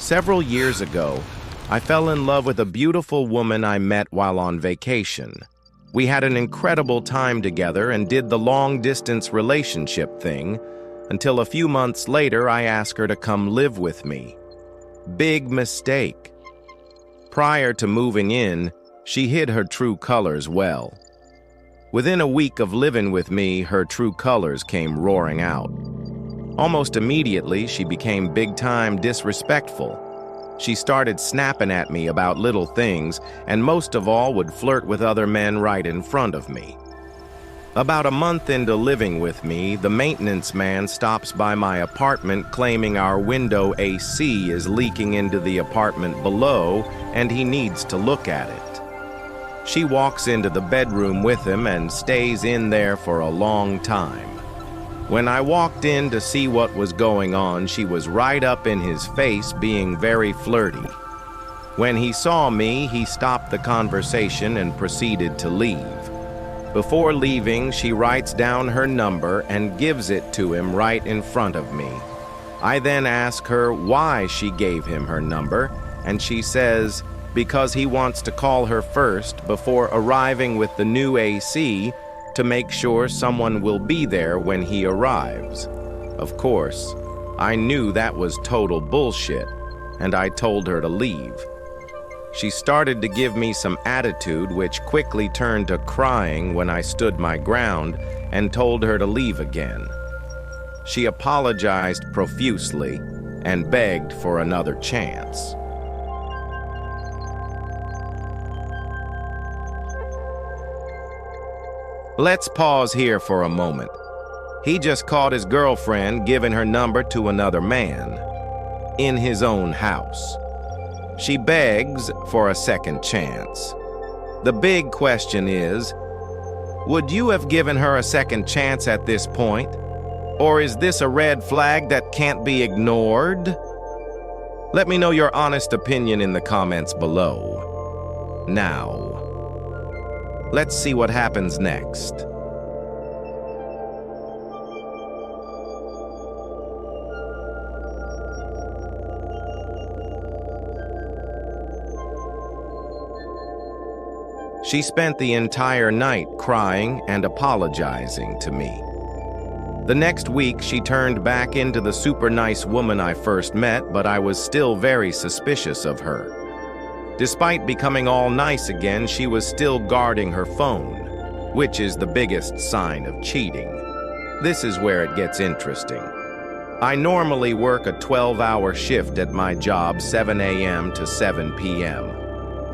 Several years ago, I fell in love with a beautiful woman I met while on vacation. We had an incredible time together and did the long-distance relationship thing until a few months later I asked her to come live with me. Big mistake. Prior to moving in, she hid her true colors well. Within a week of living with me, her true colors came roaring out. Almost immediately, she became big-time disrespectful. She started snapping at me about little things, and most of all would flirt with other men right in front of me. About a month into living with me, the maintenance man stops by my apartment claiming our window AC is leaking into the apartment below and he needs to look at it. She walks into the bedroom with him and stays in there for a long time. When I walked in to see what was going on, she was right up in his face being very flirty. When he saw me, he stopped the conversation and proceeded to leave. Before leaving, she writes down her number and gives it to him right in front of me. I then ask her why she gave him her number, and she says, because he wants to call her first before arriving with the new AC to make sure someone will be there when he arrives. Of course, I knew that was total bullshit, and I told her to leave. She started to give me some attitude, which quickly turned to crying when I stood my ground and told her to leave again. She apologized profusely and begged for another chance. Let's pause here for a moment. He just caught his girlfriend giving her number to another man in his own house. She begs for a second chance. The big question is, would you have given her a second chance at this point? Or is this a red flag that can't be ignored? Let me know your honest opinion in the comments below. Now, let's see what happens next. She spent the entire night crying and apologizing to me. The next week, she turned back into the super nice woman I first met, but I was still very suspicious of her. Despite becoming all nice again, she was still guarding her phone, which is the biggest sign of cheating. This is where it gets interesting. I normally work a 12-hour shift at my job, 7 a.m. to 7 p.m.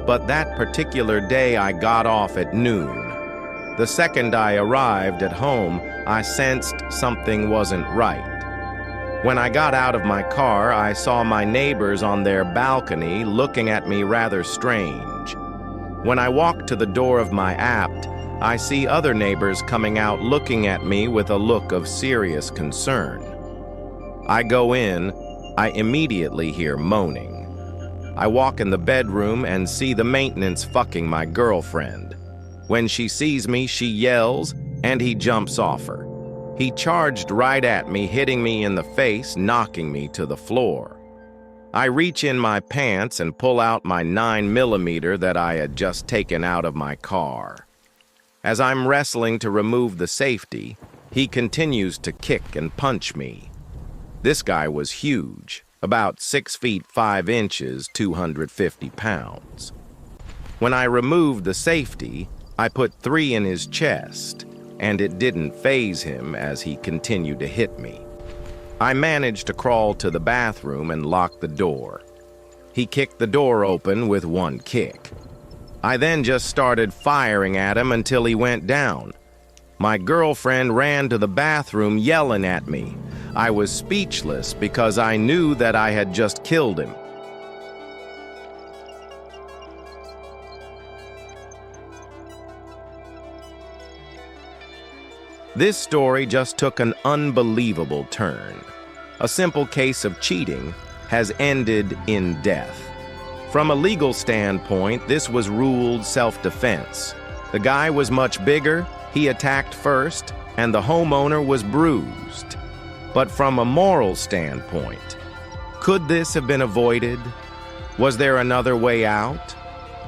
But that particular day I got off at noon. The second I arrived at home, I sensed something wasn't right. When I got out of my car, I saw my neighbors on their balcony looking at me rather strange. When I walked to the door of my apt, I see other neighbors coming out looking at me with a look of serious concern. I go in, I immediately hear moaning. I walk in the bedroom and see the maintenance fucking my girlfriend. When she sees me, she yells, and he jumps off her. He charged right at me, hitting me in the face, knocking me to the floor. I reach in my pants and pull out my 9mm that I had just taken out of my car. As I'm wrestling to remove the safety, he continues to kick and punch me. This guy was huge. About 6 feet 5 inches, 250 pounds. When I removed the safety, I put 3 in his chest, and it didn't faze him as he continued to hit me. I managed to crawl to the bathroom and lock the door. He kicked the door open with one kick. I then just started firing at him until he went down. My girlfriend ran to the bathroom yelling at me. I was speechless because I knew that I had just killed him. This story just took an unbelievable turn. A simple case of cheating has ended in death. From a legal standpoint, this was ruled self-defense. The guy was much bigger, he attacked first, and the homeowner was bruised. But from a moral standpoint, Could this have been avoided? Was there another way out?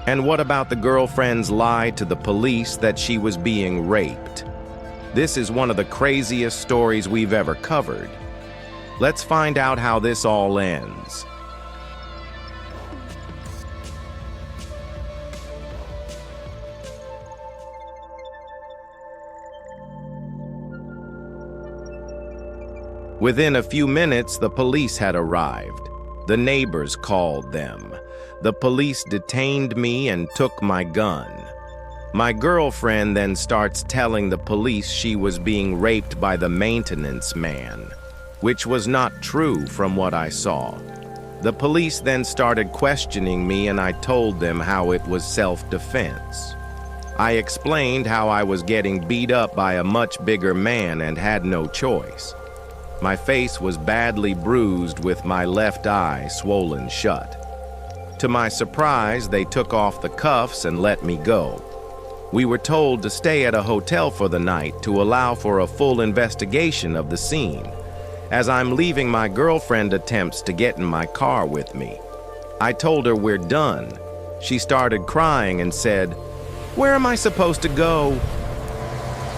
And what about the girlfriend's lie to the police that she was being raped? This is one of the craziest stories we've ever covered. Let's find out how this all ends. Within a few minutes, the police had arrived. The neighbors called them. The police detained me and took my gun. My girlfriend then starts telling the police she was being raped by the maintenance man, which was not true from what I saw. The police then started questioning me, and I told them how it was self-defense. I explained how I was getting beat up by a much bigger man and had no choice. My face was badly bruised with my left eye swollen shut. To my surprise, they took off the cuffs and let me go. We were told to stay at a hotel for the night to allow for a full investigation of the scene. As I'm leaving, my girlfriend attempts to get in my car with me. I told her we're done. She started crying and said, "Where am I supposed to go?"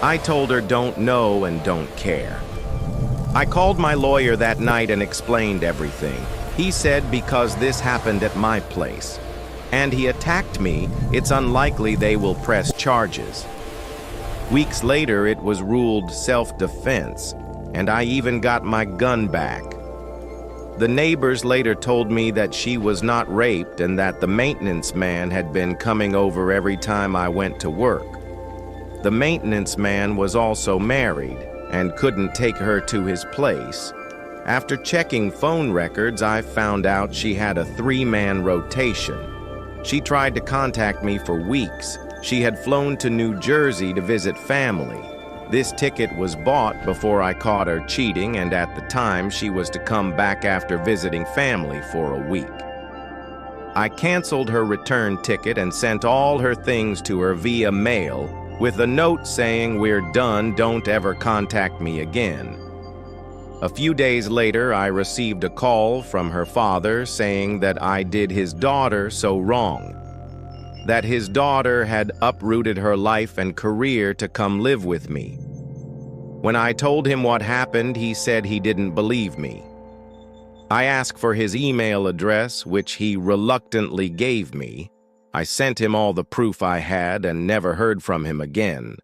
I told her don't know and don't care. I called my lawyer that night and explained everything. He said because this happened at my place, and he attacked me, it's unlikely they will press charges. Weeks later, it was ruled self-defense, and I even got my gun back. The neighbors later told me that she was not raped and that the maintenance man had been coming over every time I went to work. The maintenance man was also married and couldn't take her to his place. After checking phone records, I found out she had a 3-man rotation. She tried to contact me for weeks. She had flown to New Jersey to visit family. This ticket was bought before I caught her cheating, and at the time she was to come back after visiting family for a week. I canceled her return ticket and sent all her things to her via mail with a note saying, "We're done, don't ever contact me again." A few days later, I received a call from her father saying that I did his daughter so wrong, that his daughter had uprooted her life and career to come live with me. When I told him what happened, he said he didn't believe me. I asked for his email address, which he reluctantly gave me. I sent him all the proof I had and never heard from him again.